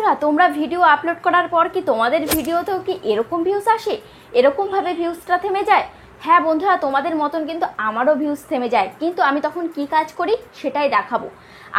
বন্ধুরা, তোমরা video upload করার পর কি তোমাদের ভিডিওতেও কি এরকম ভিউজ আসে, এরকমভাবে ভিউজটা থেমে যায়? হ্যাঁ বন্ধুরা, তোমাদের মতন কিন্তু আমারও ভিউজ থেমে যায়, কিন্তু আমি তখন কি কাজ করি সেটাই দেখাবো।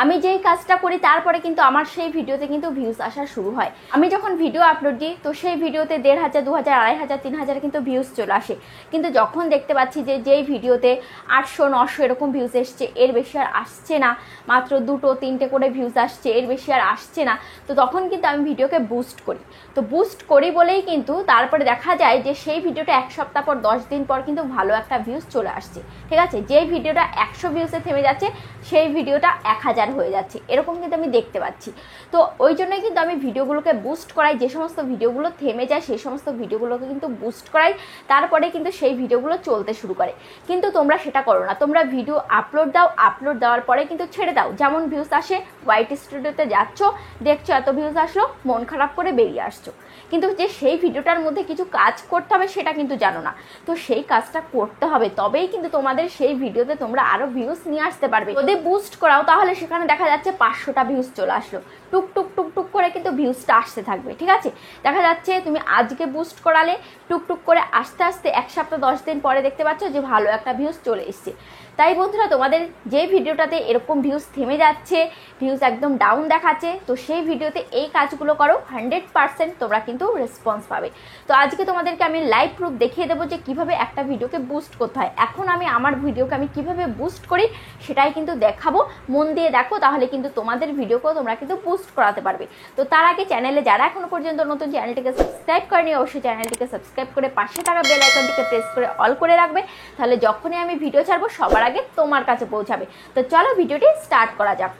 আমি যেই কাজটা করি তারপরে কিন্তু আমার সেই ভিডিওতে কিন্তু ভিউজ আসা শুরু হয়। আমি যখন ভিডিও আপলোড দিই তো সেই ভিডিওতে 1500, 2000, 2500, 3000 কিন্তু ভিউজ চলে আসে। কিন্তু যখন দেখতে পাচ্ছি যে যেই ভিডিওতে 800, 900 এরকম ভিউজ এসছে, এর বেশি আর আসছে না, মাত্র 2টো 3টে করে ভিউজ আসছে, এর বেশি আর আসছে না, তো তখন কিন্তু আমি ভিডিওকে বুস্ট করি। তো বুস্ট করি বলেই কিন্তু তারপরে দেখা যায় যে সেই ভিডিওটা 1 সপ্তাহ পর, 10 দিন পর কিন্তু ভালো একটা ভিউজ চলে আসছে। ঠিক আছে, যেই ভিডিওটা 100 ভিউজে থেমে যাচ্ছে সেই ভিডিওটা 1000 হয়ে যাচ্ছে, এরকম কিন্তু আমি দেখতে পাচ্ছি। তো ওই জন্যই কিন্তু আমি ভিডিওগুলোকে বুস্ট করাই। যে সমস্ত ভিডিওগুলো থেমে যায় সেই সমস্ত ভিডিওগুলোকে কিন্তু বুস্ট করাই, তারপরে কিন্তু সেই ভিডিওগুলো চলতে শুরু করে। কিন্তু তোমরা সেটা করো না, তোমরা ভিডিও আপলোড দাও, আপলোড দেওয়ার পরে কিন্তু ছেড়ে দাও। যেমন ভিউজ আসে, YT স্টুডিওতে যাচ্ছ, দেখছো এত ভিউজ আসলো, মন খারাপ করে বেরিয়ে আসছো, কিন্তু যে সেই ভিডিওটার মধ্যে কিছু কাজ করতে হবে সেটা কিন্তু জানো না। তো সেই কাজটা করতে হবে, তবেই কিন্তু তোমাদের সেই ভিডিওতে তোমরা আরো ভিউজ নিয়ে আসতে পারবে। যদি বুস্ট করাও তাহলে সেখানে দেখা যাচ্ছে 500টা ভিউজ চলে আসলো, টুক টুক টুক টুক করে কিন্তু ভিউজটা আসতে থাকবে। ঠিক আছে, দেখা যাচ্ছে তুমি আজকে বুস্ট করালে টুকটুক করে আস্তে আস্তে 1 সপ্তাহ 10 দিন পরে দেখতে পাচ্ছ যে ভালো একটা ভিউজ চলে এসছে। তাই বন্ধুরা, তোমাদের যে ভিডিওটাতে এরকম ভিউজ থেমে যাচ্ছে, ভিউজ একদম ডাউন দেখাচ্ছে, তো সেই ভিডিওতে এই কাজগুলো করো, 100% তোমরা কিন্তু রেসপন্স পাবে। তো আজকে তোমাদেরকে আমি লাইভ প্রুফ দেখিয়ে দেবো যে কিভাবে একটা ভিডিওকে বুস্ট করতে হয়। এখন আমি আমার ভিডিওকে আমি কিভাবে বুস্ট করি সেটাই কিন্তু দেখাবো। মন দিয়ে দেখো, তাহলে কিন্তু তোমাদের ভিডিওকেও তোমরা কিন্তু বুস্ট করাতে পারবে। তো তার আগে চ্যানেলে যারা এখনো পর্যন্ত নতুন, চ্যানেলটিকে সাবস্ক্রাইব করেনি, অবশ্যই চ্যানেলটিকে সাবস্ক্রাইব করে পাশে থাকা বেল আইকনটিকে প্রেস করে অল করে রাখবে, তাহলে যখনই আমি ভিডিও ছাড়বো সবার আগে তোমার কাছে পৌঁছাবে। তো চলো ভিডিওটি স্টার্ট করা যাক।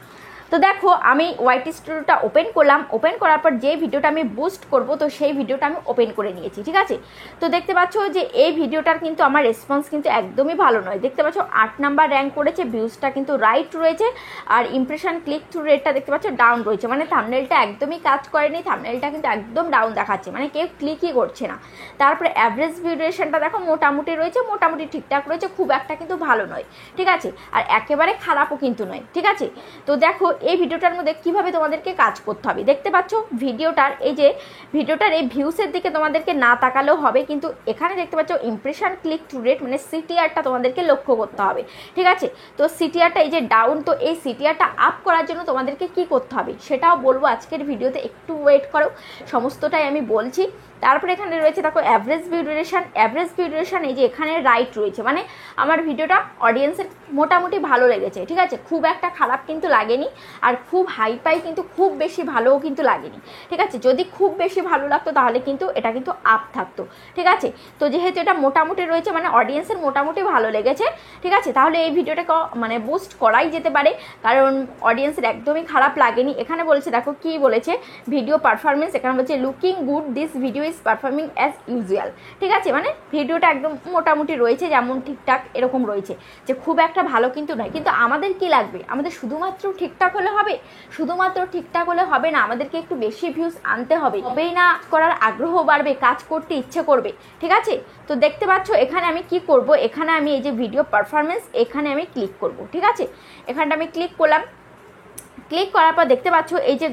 তো দেখো, আমি YT স্টুডিওটা ওপেন করলাম, ওপেন করার পর যে ভিডিওটা আমি বুস্ট করব তো সেই ভিডিওটা আমি ওপেন করে নিয়েছি। ঠিক আছে, তো দেখতে পাচ্ছ যে এই ভিডিওটার কিন্তু আমার রেসপন্স কিন্তু একদমই ভালো নয়। দেখতে পাচ্ছ 8 নাম্বার র্যাঙ্ক করেছে, ভিউজটা কিন্তু রাইট রয়েছে, আর ইমপ্রেশন ক্লিক থ্রু রেটটা দেখতে পাচ্ছ ডাউন রয়েছে, মানে থাম্বনেলটা একদমই কাজ করেনি, থাম্বনেলটা কিন্তু একদম ডাউন দেখাচ্ছে, মানে কেউ ক্লিকই করছে না। তারপরে অ্যাভারেজ ভিউ ডিউরেশনটা দেখো মোটামুটি রয়েছে, মোটামুটি ঠিকঠাক রয়েছে, খুব একটা কিন্তু ভালো নয়। ঠিক আছে, আর একেবারে খারাপও কিন্তু নয়। ঠিক আছে, তো দেখো এই ভিডিওটার মধ্যে কিভাবে তোমাদেরকে কাজ করতে হবে। দেখতে পাচ্ছ ভিডিওটার এই ভিউসের দিকে তোমাদেরকে না তাকালেও হবে, কিন্তু এখানে দেখতে পাচ্ছ ইমপ্রেশন ক্লিক টু রেট মানে CTRটা তোমাদেরকে লক্ষ্য করতে হবে। ঠিক আছে, তো CTRটা এই যে ডাউন, তো এই CTRটা আপ করার জন্য তোমাদেরকে কি করতে হবে সেটাও বলবো আজকের ভিডিওতে, একটু ওয়েট করো, সমস্তটাই আমি বলছি। তারপরে এখানে রয়েছে দেখো অ্যাভারেজ ভিউ ডিউরেশন, এই যে এখানে রাইট রয়েছে, মানে আমার ভিডিওটা অডিয়েন্সের মোটামুটি ভালো লেগেছে। ঠিক আছে, খুব একটা খারাপ কিন্তু লাগেনি, আর খুব হাইপাই কিন্তু খুব বেশি ভালোও কিন্তু লাগেনি। ঠিক আছে, যদি খুব বেশি ভালো লাগতো তাহলে কিন্তু এটা কিন্তু আপ থাকতো। ঠিক আছে, তো যেহেতু এটা মোটামুটি রয়েছে মানে অডিয়েন্সের মোটামুটি ভালো লেগেছে, ঠিক আছে, তাহলে এই ভিডিওটাকে মানে বুস্ট করাই যেতে পারে, কারণ অডিয়েন্সের একদমই খারাপ লাগেনি। এখানে বলছে দেখো কি বলেছে, ভিডিও পারফরমেন্স, এখানে বলছে looking good, this video is performing as usual. ঠিক আছে, মানে ভিডিওটা একদম মোটামুটি রয়েছে, যেমন ঠিকঠাক এরকম রয়েছে, যে খুব একটা ভালো কিন্তু নয়। কিন্তু আমাদের কি লাগবে, আমাদের শুধুমাত্র ঠিকঠাক হলে হবে? শুধুমাত্র ঠিকঠাক হলে হবে না, আমাদেরকে একটু বেশি ভিউজ আনতে হবে, তবেই না করার আগ্রহ বাড়বে, কাজ করতে ইচ্ছে করবে। ঠিক আছে, তো দেখতে পাচ্ছ এখানে আমি কি করব, এখানে আমি এই যে ভিডিও পারফরমেন্স, এখানে আমি ক্লিক করব। ঠিক আছে, এখানটা আমি ক্লিক করলাম। ক্লিক করার পর দেখতে পাচ্ছ এই যে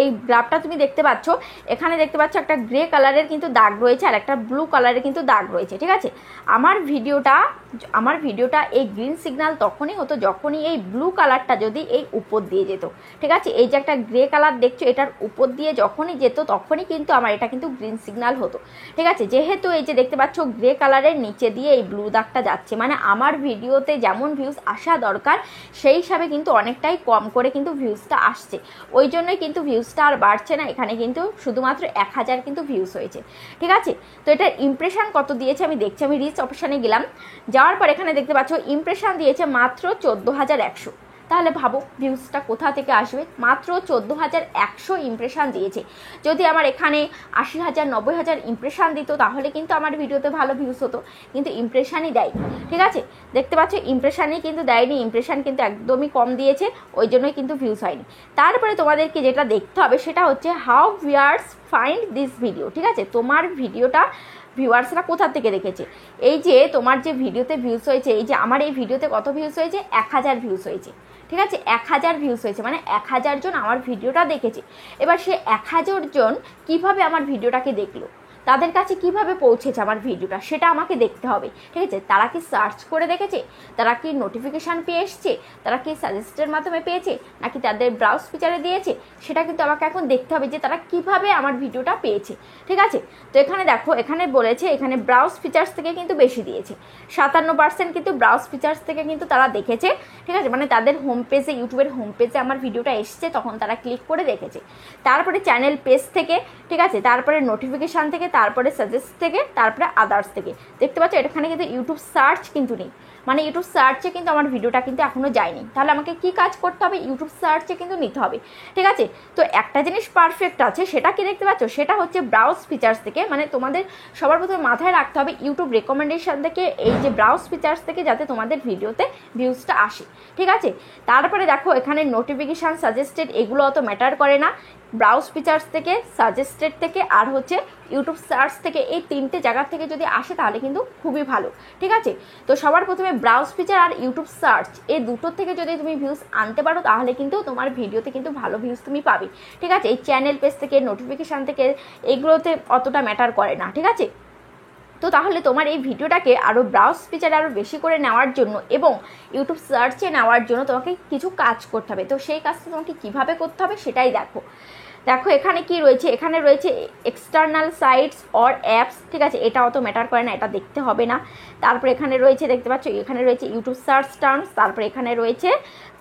এই গ্রাফটা তুমি দেখতে পাচ্ছ, এখানে দেখতে পাচ্ছ একটা গ্রে কালারের কিন্তু দাগ রয়েছে আর একটা ব্লু কালারের কিন্তু দাগ রয়েছে। ঠিক আছে, আমার ভিডিওটা এই গ্রিন সিগন্যাল তখনই হতো যখনই এই ব্লু কালারটা যদি এই উপর দিয়ে যেত। ঠিক আছে, এই যে একটা গ্রে কালার দেখছো, এটার উপর দিয়ে যখনই যেত তখনই কিন্তু আমার এটা কিন্তু গ্রিন সিগন্যাল হতো। ঠিক আছে, যেহেতু এই যে দেখতে পাচ্ছ গ্রে কালারের নিচে দিয়ে এই ব্লু দাগটা যাচ্ছে, মানে আমার ভিডিওতে যেমন ভিউজ আসা দরকার সেই হিসাবে কিন্তু অনেকটাই কম করে কিন্তু ভিউজটা আসছে, ওই জন্যই কিন্তু ভিউজটা আর বাড়ছে না। এখানে কিন্তু শুধুমাত্র 1000 কিন্তু ভিউজ হয়েছে। ঠিক আছে, তো এটার ইমপ্রেশন কত দিয়েছে আমি দেখছি, আমি রিচ অপশানে গেলাম, যাওয়ার পর এখানে দেখতে পাচ্ছ ইমপ্রেশন দিয়েছে মাত্র 14100। তাহলে ভাবো ভিউজটা কোথা থেকে আসবে, মাত্র 14100 ইমপ্রেশন দিয়েছে। যদি আমার এখানে 80000, 90000 ইমপ্রেশন দিত তাহলে কিন্তু আমার ভিডিওতে ভালো ভিউজ হতো, কিন্তু ইমপ্রেশনই দেয়। ঠিক আছে, দেখতে পাচ্ছ ইমপ্রেশনই কিন্তু দেয়নি, ইমপ্রেশন কিন্তু একদমই কম দিয়েছে, ওই জন্যই কিন্তু ভিউজ হয়নি। তারপরে তোমাদেরকে যেটা দেখতে হবে সেটা হচ্ছে how viewers find this video. ঠিক আছে, তোমার ভিডিওটা ভিউয়ার্সরা কোথা থেকে দেখেছে। এই যে তোমার যে ভিডিওতে ভিউজ হয়েছে, এই যে আমার এই ভিডিওতে কত ভিউজ হয়েছে, 1000 ভিউজ হয়েছে, ঠিক আছে, 1000 ভিউজ হয়েছে, মানে 1000 জন আমার ভিডিওটা দেখেছে। এবার সে 1000 জন কীভাবে আমার ভিডিওটাকে দেখলো, তাদের কাছে কিভাবে পৌঁছেছে আমার ভিডিওটা, সেটা আমাকে দেখতে হবে, ঠিক আছে। তারা কি সার্চ করে দেখেছে, তারা কি নোটিফিকেশান পেয়ে এসছে, তারা কি সাজেস্টের মাধ্যমে পেয়েছে, নাকি তাদের ব্রাউজ ফিচারে দিয়েছে, সেটা কিন্তু আমাকে এখন দেখতে হবে যে তারা কিভাবে আমার ভিডিওটা পেয়েছে, ঠিক আছে। তো এখানে দেখো, এখানে বলেছে এখানে ব্রাউজ ফিচার্স থেকে কিন্তু বেশি দিয়েছে, 57% কিন্তু ব্রাউজ ফিচার্স থেকে কিন্তু তারা দেখেছে, ঠিক আছে। মানে তাদের হোম পেজে, ইউটিউবের হোম পেজে আমার ভিডিওটা এসছে, তখন তারা ক্লিক করে দেখেছে। তারপরে চ্যানেল পেজ থেকে, ঠিক আছে, তারপরে নোটিফিকেশান থেকে, তারপরে সাজেস্ট থেকে, তারপরে আদার্স থেকে। দেখতে পাচ্ছ এখানে কিন্তু ইউটিউব সার্চ কিন্তু নেই, মানে ইউটিউব সার্চে কিন্তু আমার ভিডিওটা কিন্তু এখনও যায়নি। তাহলে আমাকে কি কাজ করতে হবে, ইউটিউব সার্চে কিন্তু নিতে হবে, ঠিক আছে। তো একটা জিনিস পারফেক্ট আছে, সেটা কি দেখতে পাচ্ছ, সেটা হচ্ছে ব্রাউজ ফিচার্স থেকে। মানে তোমাদের সবার প্রথমে মাথায় রাখতে হবে ইউটিউব রেকমেন্ডেশন থেকে, এই যে ব্রাউজ ফিচার্স থেকে, যাতে তোমাদের ভিডিওতে ভিউজটা আসে, ঠিক আছে। তারপরে দেখো এখানে নোটিফিকেশান, সাজেস্টেড এগুলো অত ম্যাটার করে না। ব্রাউজ ফিচার্স থেকে, সাজেস্টেড থেকে, আর হচ্ছে ইউটিউব সার্চ থেকে, এই 3টে জায়গা থেকে যদি আসে তাহলে কিন্তু খুবই ভালো, ঠিক আছে। তো সবার প্রথমে ব্রাউজ ফিচার আর ইউটিউব সার্চ, এই দুটোর থেকে যদি তুমি ভিউজ আনতে পারো, তাহলে কিন্তু তোমার ভিডিওতে কিন্তু ভালো ভিউজ তুমি পাবে, ঠিক আছে। এই চ্যানেল পেজ থেকে, নোটিফিকেশান থেকে, এগুলোতে অতটা ম্যাটার করে না, ঠিক আছে। তো তাহলে তোমার এই ভিডিওটাকে আরও ব্রাউজ ফিচার আরও বেশি করে নেওয়ার জন্য এবং ইউটিউব সার্চে নেওয়ার জন্য তোমাকে কিছু কাজ করতে হবে। তো সেই কাজটা তোমাকে কীভাবে করতে হবে সেটাই দেখো। দেখো এখানে কি রয়েছে, এখানে রয়েছে এক্সটার্নাল সাইটস অর অ্যাপস, ঠিক আছে, এটা অত ম্যাটার করে না, এটা দেখতে হবে না। তারপরে এখানে রয়েছে, দেখতে পাচ্ছ এখানে রয়েছে ইউটিউব সার্চ টার্মস, তারপরে এখানে রয়েছে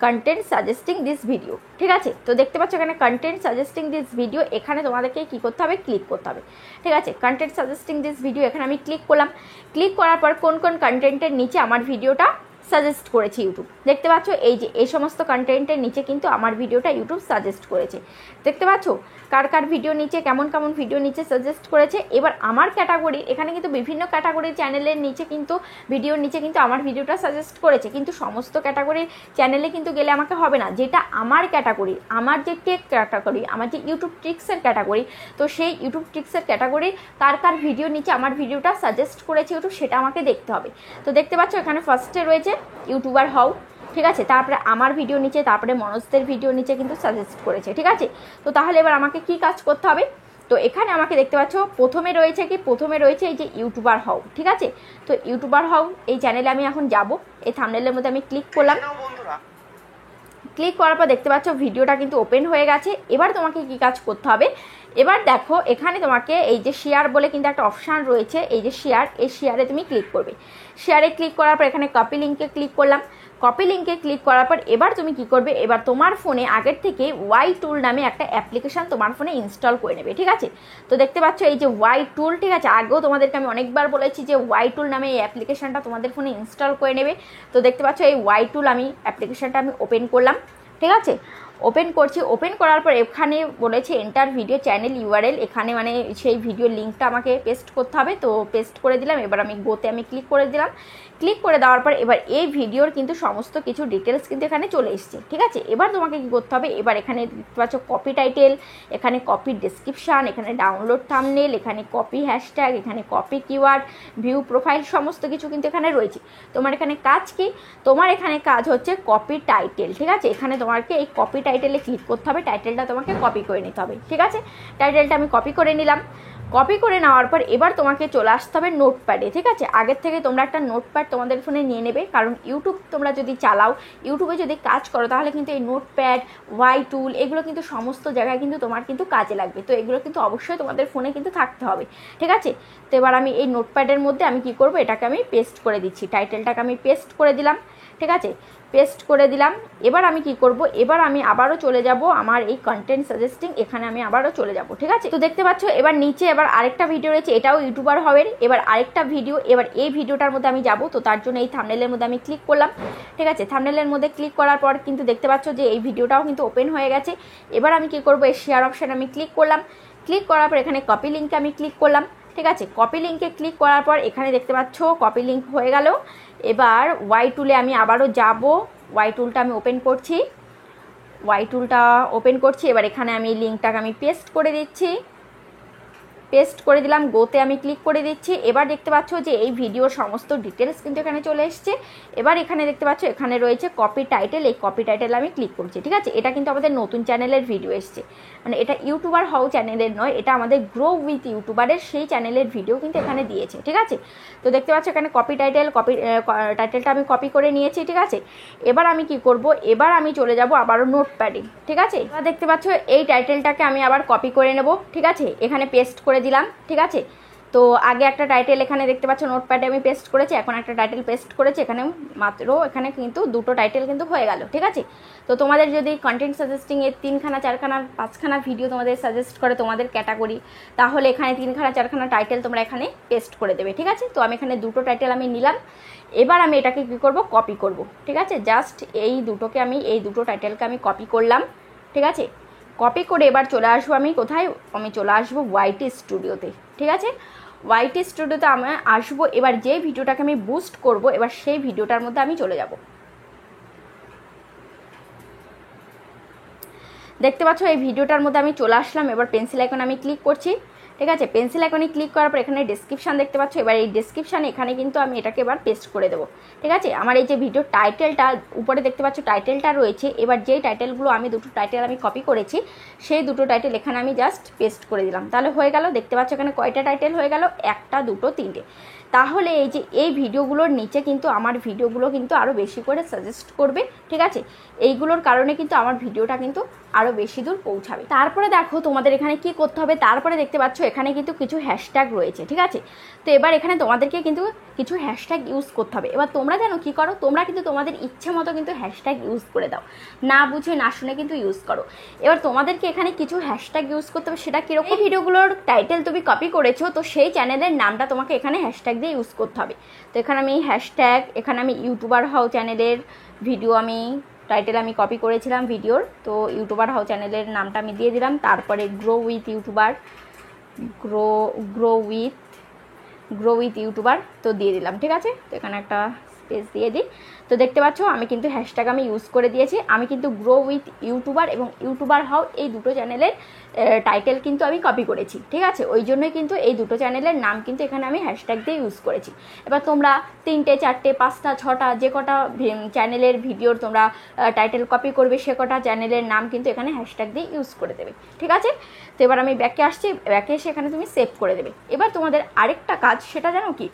কন্টেন্ট সাজেস্টিং দিস ভিডিও, ঠিক আছে। তো দেখতে পাচ্ছ এখানে কন্টেন্ট সাজেস্টিং দিস ভিডিও, এখানে তোমাদেরকে কী করতে হবে, ক্লিক করতে হবে, ঠিক আছে। কন্টেন্ট সাজেস্টিং দিস ভিডিও, এখানে আমি ক্লিক করলাম। ক্লিক করার পর কোন কোন কন্টেন্টের নিচে আমার ভিডিওটা সাজেস্ট করেছে ইউটিউব, দেখতে পাচ্ছ এই যে এই সমস্ত কন্টেন্টের নিচে কিন্তু আমার ভিডিওটা ইউটিউব সাজেস্ট করেছে। দেখতে পাচ্ছ কার কার ভিডিও নিচে, কেমন কেমন ভিডিও নিচে সাজেস্ট করেছে। এবার আমার ক্যাটাগরি, এখানে কিন্তু বিভিন্ন ক্যাটাগরির চ্যানেলের নিচে কিন্তু, ভিডিওর নিচে কিন্তু আমার ভিডিওটা সাজেস্ট করেছে, কিন্তু সমস্ত ক্যাটাগরির চ্যানেলে কিন্তু গেলে আমাকে হবে না। যেটা আমার ক্যাটাগরি, আমার যে টেক ক্যাটাগরি, আমার যে ইউটিউব ট্রিক্সের ক্যাটাগরি, তো সেই ইউটিউব ট্রিক্সের ক্যাটাগরি কার কার ভিডিওর নিচে আমার ভিডিওটা সাজেস্ট করেছে ইউটিউব, সেটা আমাকে দেখতে হবে। তো দেখতে পাচ্ছ এখানে ফার্স্টে রয়েছে ইউটিউবার হাউ, ঠিক আছে, তারপরে আমার ভিডিও নিচে, তারপরে মনোজদের ভিডিও নিচে কিন্তু সাজেস্ট করেছে, ঠিক আছে। তো তাহলে এবার আমাকে কি কাজ করতে হবে, তো এখানে আমাকে দেখতে পাচ্ছ প্রথমে রয়েছে কি, প্রথমে রয়েছে এই যে ইউটিউবার হাউ, ঠিক আছে। তো ইউটিউবার হাউ এই চ্যানেলে আমি এখন যাব, এই থাম্বনেলের মধ্যে আমি ক্লিক করলাম। ক্লিক করার পর দেখতে পাচ্ছ ভিডিওটা কিন্তু ওপেন হয়ে গেছে। এবার তোমাকে কি কাজ করতে হবে, এবার দেখো এখানে তোমাকে এই যে শেয়ার বলে কিন্তু একটা অপশান রয়েছে, এই যে শেয়ার, এই শেয়ারে তুমি ক্লিক করবে। শেয়ারে ক্লিক করার পর এখানে কপি লিঙ্কে ক্লিক করলাম। কপি লিঙ্কে ক্লিক করার পর এবার তুমি কি করবে, এবার তোমার ফোনে আগের থেকে ওয়াই টুল নামে একটা অ্যাপ্লিকেশান তোমার ফোনে ইনস্টল করে নেবে, ঠিক আছে। তো দেখতে পাচ্ছ এই যে ওয়াই টুল, ঠিক আছে, আগেও তোমাদেরকে আমি অনেকবার বলেছি যে ওয়াই টুল নামে এই অ্যাপ্লিকেশানটা তোমাদের ফোনে ইনস্টল করে নেবে। তো দেখতে পাচ্ছ এই ওয়াই টুল আমি অ্যাপ্লিকেশানটা আমি ওপেন করলাম, ঠিক আছে। ওপেন করছি, ওপেন করার পর এখানে বলেছে এন্টার ভিডিও চ্যানেল ইউআরএল, এখানে মানে সেই ভিডিও লিঙ্কটা আমাকে পেস্ট করতে হবে। তো পেস্ট করে দিলাম। এবার আমি গোতে আমি ক্লিক করে দিলাম। ক্লিক করে দেওয়ার পর এবার এই ভিডিওর কিন্তু সমস্ত কিছু ডিটেলস কিন্তু এখানে চলে এসছে, ঠিক আছে। এবার তোমাকে কি করতে হবে, এবার এখানে দেখতে পাচ্ছ কপি টাইটেল, এখানে কপি ডেসক্রিপশান, এখানে ডাউনলোড থাম্বনেল, এখানে কপি হ্যাশট্যাগ, এখানে কপি কিওয়ার্ড, ভিউ প্রোফাইল, সমস্ত কিছু কিন্তু এখানে রয়েছে। তোমার এখানে কাজ কি, তোমার এখানে কাজ হচ্ছে কপি টাইটেল, ঠিক আছে। এখানে তোমাকে এই কপি টাইটেলে ক্লিক করতে হবে, টাইটেলটা তোমাকে কপি করে নিতে হবে, ঠিক আছে। টাইটেলটা আমি কপি করে নিলাম। কপি করে নেওয়ার পর এবার তোমাকে চলে আসতে হবে নোটপ্যাডে, ঠিক আছে। আগের থেকে তোমরা একটা নোটপ্যাড তোমাদের ফোনে নিয়ে নেবে, কারণ ইউটিউব তোমরা যদি চালাও, ইউটিউবে যদি কাজ করো, তাহলে কিন্তু এই নোটপ্যাড, ওয়াই টুল এগুলো কিন্তু সমস্ত জায়গায় কিন্তু তোমার কিন্তু কাজে লাগবে। তো এগুলো কিন্তু অবশ্যই তোমাদের ফোনে কিন্তু থাকতে হবে, ঠিক আছে। তো এবার আমি এই নোটপ্যাডের মধ্যে আমি কি করব, এটাকে আমি পেস্ট করে দিচ্ছি, টাইটেলটাকে আমি পেস্ট করে দিলাম, ঠিক আছে, পেস্ট করে দিলাম। এবার আমি কি করব, এবার আমি আবারও চলে যাব আমার এই কন্টেন্ট সাজেস্টিং, এখানে আমি আবারও চলে যাব, ঠিক আছে। তো দেখতে পাচ্ছ এবার নিচে এবার আরেকটা ভিডিও রয়েছে, এটাও ইউটিউবার হবে, এবার আরেকটা ভিডিও, এবার এই ভিডিওটার মধ্যে আমি যাব। তো তার জন্য এই থাম্বনেলের মধ্যে আমি ক্লিক করলাম, ঠিক আছে। থাম্বনেলের মধ্যে ক্লিক করার পর কিন্তু দেখতে পাচ্ছ যে এই ভিডিওটাও কিন্তু ওপেন হয়ে গেছে। এবার আমি কি করব, এই শেয়ার অপশানে আমি ক্লিক করলাম। ক্লিক করার পর এখানে কপি লিঙ্কে আমি ক্লিক করলাম, ঠিক আছে। কপি লিঙ্কে ক্লিক করার পর এখানে দেখতে পাচ্ছ কপি লিঙ্ক হয়ে গেল। এবার ওয়াই টুলে আমি আবারও যাব, ওয়াই টুলটা আমি ওপেন করছি, ওয়াই টুলটা ওপেন করছি। এবার এখানে আমি লিঙ্কটাকে আমি পেস্ট করে দিচ্ছি, পেস্ট করে দিলাম, গোতে আমি ক্লিক করে দিচ্ছি। এবার দেখতে পাচ্ছ যে এই ভিডিওর সমস্ত ডিটেলস কিন্তু এখানে চলে এসছে। এবার এখানে দেখতে পাচ্ছ এখানে রয়েছে কপি টাইটেল, এই কপি টাইটেল আমি ক্লিক করছি। ঠিক আছে, এটা কিন্তু আমাদের নতুন চ্যানেলের ভিডিও এসছে, মানে এটা ইউটিউবার হাউ চ্যানেলের নয়, এটা আমাদের গ্রো উইথ ইউটিউবারের সেই চ্যানেলের ভিডিও কিন্তু এখানে দিয়েছে। ঠিক আছে, তো দেখতে পাচ্ছ এখানে কপি টাইটেলটা আমি কপি করে নিয়েছি। ঠিক আছে, এবার আমি কি করব, এবার আমি চলে যাব আবারও নোটপ্যাডে। ঠিক আছে, এবার দেখতে পাচ্ছ এই টাইটেলটাকে আমি আবার কপি করে নেব। ঠিক আছে, এখানে পেস্ট করে দিলাম। ঠিক আছে, তো আগে একটা টাইটেল এখানে দেখতে পাচ্ছ নোটপ্যাডে আমি পেস্ট করেছি, এখন একটা টাইটেল পেস্ট করেছি, এখানে মাত্র এখানে কিন্তু দুটো টাইটেল কিন্তু হয়ে গেল। ঠিক আছে, তো তোমাদের যদি কন্টেন্ট সাজেস্টিংয়ের 3খানা 4খানা 5খানা ভিডিও তোমাদের সাজেস্ট করে তোমাদের ক্যাটাগরি, তাহলে এখানে 3খানা 4খানা টাইটেল তোমরা এখানে পেস্ট করে দেবে। ঠিক আছে, তো আমি এখানে দুটো টাইটেল আমি নিলাম, এবার আমি এটাকে কী করব, কপি করব। ঠিক আছে, জাস্ট এই দুটো টাইটেলকে আমি কপি করলাম। ঠিক আছে, কপি করে এবার চলে আসবো আমি কোথায়, আমি চলে আসবো ওয়াইটি স্টুডিওতে। ঠিক আছে, ওয়াইটি স্টুডিওতে আমি আসবো, এবার যে ভিডিওটাকে আমি বুস্ট করব, এবার সেই ভিডিওটার মধ্যে আমি চলে যাব। দেখতে পাচ্ছ এই ভিডিওটার মধ্যে আমি চলে আসলাম। এবার পেন্সিল আইকনে আমি ক্লিক করছি। ঠিক আছে, পেন্সিল আইকনে ক্লিক করার পর এখানে ডেসক্রিপশান দেখতে পাচ্ছ, এবার এই ডেসক্রিপশানে এখানে কিন্তু আমি এটাকে এবার পেস্ট করে দেবো। ঠিক আছে, আমার এই যে ভিডিও টাইটেলটা উপরে দেখতে পাচ্ছ টাইটেলটা রয়েছে, এবার যেই টাইটেলগুলো আমি দুটো টাইটেল আমি কপি করেছি, সেই দুটো টাইটেল এখানে আমি জাস্ট পেস্ট করে দিলাম, তাহলে হয়ে গেল। দেখতে পাচ্ছ এখানে কয়টা টাইটেল হয়ে গেল, 1 2 3টে। তাহলে এই যে এই ভিডিওগুলোর নিচে কিন্তু আমার ভিডিওগুলো কিন্তু আরও বেশি করে সাজেস্ট করবে। ঠিক আছে, এইগুলোর কারণে কিন্তু আমার ভিডিওটা কিন্তু আরও বেশি দূর পৌঁছাবে। তারপরে দেখো তোমাদের এখানে কি করতে হবে, তারপরে দেখতে পাচ্ছ এখানে কিন্তু কিছু হ্যাশট্যাগ রয়েছে। ঠিক আছে, তো এবার এখানে তোমাদেরকে কিন্তু কিছু হ্যাশট্যাগ ইউজ করতে হবে। এবার তোমরা জানো কি করো, তোমরা কিন্তু তোমাদের ইচ্ছে মতো কিন্তু হ্যাশট্যাগ ইউজ করে দাও, না বুঝে না শুনে কিন্তু ইউজ করো। এবার তোমাদেরকে এখানে কিছু হ্যাশট্যাগ ইউজ করতে হবে, সেটা কীরকম, ভিডিওগুলোর টাইটেল তুমি কপি করেছো, তো সেই চ্যানেলের নামটা তোমাকে এখানে হ্যাশট্যাগ দিয়ে ইউজ করতে হবে। তো এখানে আমি হ্যাশট্যাগ, এখানে আমি ইউটিউবার হাউ চ্যানেলের ভিডিও আমি টাইটেল আমি কপি করেছিলাম ভিডিওর, তো ইউটিউবার হাউ চ্যানেলের নামটা আমি দিয়ে দিলাম। তারপরে গ্রো উইথ ইউটিউবার তো দিয়ে দিলাম। ঠিক আছে, তো এখানে একটা স্পেস দিয়ে দিই। তো দেখতে পাচ্ছ আমি কিন্তু হ্যাশট্যাগ আমি ইউজ করে দিয়েছি। আমি কিন্তু গ্রো উইথ ইউটিউবার এবং ইউটিউবার হাউ এই দুটো চ্যানেলের টাইটেল কিন্তু আমি কপি করেছি। ঠিক আছে, ওই জন্যই কিন্তু এই দুটো চ্যানেলের নাম কিন্তু এখানে আমি হ্যাশট্যাগ দিয়ে ইউজ করেছি। এবার তোমরা 3টে 4টে 5টা 6টা যে কটা চ্যানেলের ভিডিওর তোমরা টাইটেল কপি করবে, সে কটা চ্যানেলের নাম কিন্তু এখানে হ্যাশট্যাগ দিয়ে ইউজ করে দেবে। ঠিক আছে, তো এবার আমি ব্যাকে আসছি, ব্যাকে এসে এখানে তুমি সেভ করে দেবে। এবার তোমাদের আরেকটা কাজ, সেটা জানো কি,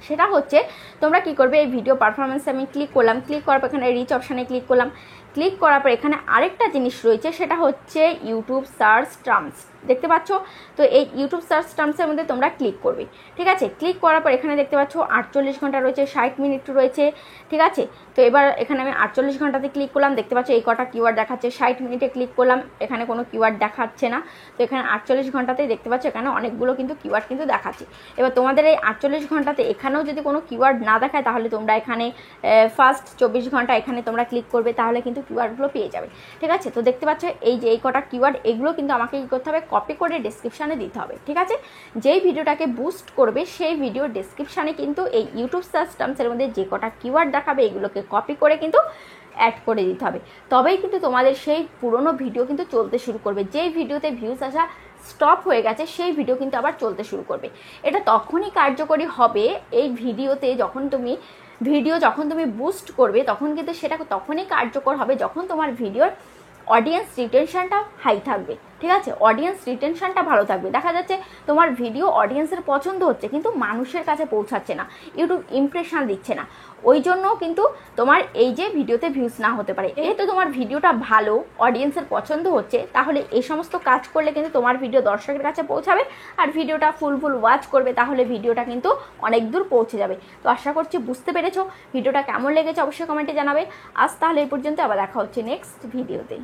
সেটা হচ্ছে তোমরা কি করবে, এই ভিডিও পারফরমেন্সে আমি ক্লিক করলাম, ক্লিক করার পর এখানে রিচ অপশানে ক্লিক করলাম, ক্লিক করার পর এখানে আরেকটা জিনিস রয়েছে, সেটা হচ্ছে ইউটিউব সার্চ টার্মস। দেখতে পাচ্ছ, তো এই ইউটিউব সার্চ টার্মসের মধ্যে তোমরা ক্লিক করবে। ঠিক আছে, ক্লিক করার পর এখানে দেখতে পাচ্ছ 48 ঘন্টা রয়েছে, 60 মিনিট রয়েছে। ঠিক আছে, তো এবার এখানে আমি 48 ঘন্টাতে ক্লিক করলাম, দেখতে পাচ্ছ এই কটা কিওয়ার্ড দেখাচ্ছে। 60 মিনিটে ক্লিক করলাম, এখানে কোনো কিওয়ার্ড দেখাচ্ছে না। তো এখানে 48 ঘন্টাতেই দেখতে পাচ্ছ এখানে অনেকগুলো কিন্তু কিওয়ার্ড কিন্তু দেখাচ্ছে। এবার তোমাদের এই 48 ঘন্টাতে এখানেও যদি কোনো কিওয়ার্ড না দেখায়, তাহলে তোমরা এখানে ফার্স্ট 24 ঘন্টা এখানে তোমরা ক্লিক করবে, তাহলে কিন্তু কিওয়ার্ডগুলো পেয়ে যাবে। ঠিক আছে, তো দেখতে পাচ্ছ এই যে এই কটা কিওয়ার্ড, এগুলো কিন্তু আমাকে কী করতে হবে, কপি করে ডেসক্রিপশানে দিতে হবে। ঠিক আছে, যেই ভিডিওটাকে বুস্ট করবে সেই ভিডিওর ডেসক্রিপশানে কিন্তু এই ইউটিউব সার্চ টার্মসের মধ্যে যে কটা কিওয়ার্ড দেখাবে, এগুলোকে কপি করে কিন্তু অ্যাড করে দিতে হবে। তবেই কিন্তু তোমাদের সেই পুরনো ভিডিও কিন্তু চলতে শুরু করবে। যেই ভিডিওতে ভিউজ আসা স্টপ হয়ে গেছে, সেই ভিডিও কিন্তু আবার চলতে শুরু করবে। এটা তখনই কার্যকরী হবে, এই ভিডিওতে যখন তুমি বুস্ট করবে, তখন কিন্তু সেটা তখনই কার্যকর হবে যখন তোমার ভিডিওর অডিয়েন্স রিটেনশনটা হাই থাকবে। ঠিক আছে, অডিয়েন্স রিটেনশনটা ভালো থাকবে। দেখা যাচ্ছে তোমার ভিডিও অডিয়েন্সের পছন্দ হচ্ছে, কিন্তু মানুষের কাছে পৌঁছাচ্ছে না, ইউটিউব ইমপ্রেশন দিচ্ছে না, ওই জন্য কিন্তু তোমার এই যে ভিডিওতে ভিউজ না হতে পারে। যেহেতু তোমার ভিডিওটা ভালো, অডিয়েন্সের পছন্দ হচ্ছে, তাহলে এই সমস্ত কাজ করলে কিন্তু তোমার ভিডিও দর্শকের কাছে পৌঁছাবে, আর ভিডিওটা ফুল ওয়াচ করবে, তাহলে ভিডিওটা কিন্তু অনেক দূর পৌঁছে যাবে। তো আশা করছি বুঝতে পেরেছো। ভিডিওটা কেমন লেগেছে অবশ্যই কমেন্টে জানাবে। আজ তাহলে এই পর্যন্ত, আবার দেখা হচ্ছে নেক্সট ভিডিওতে।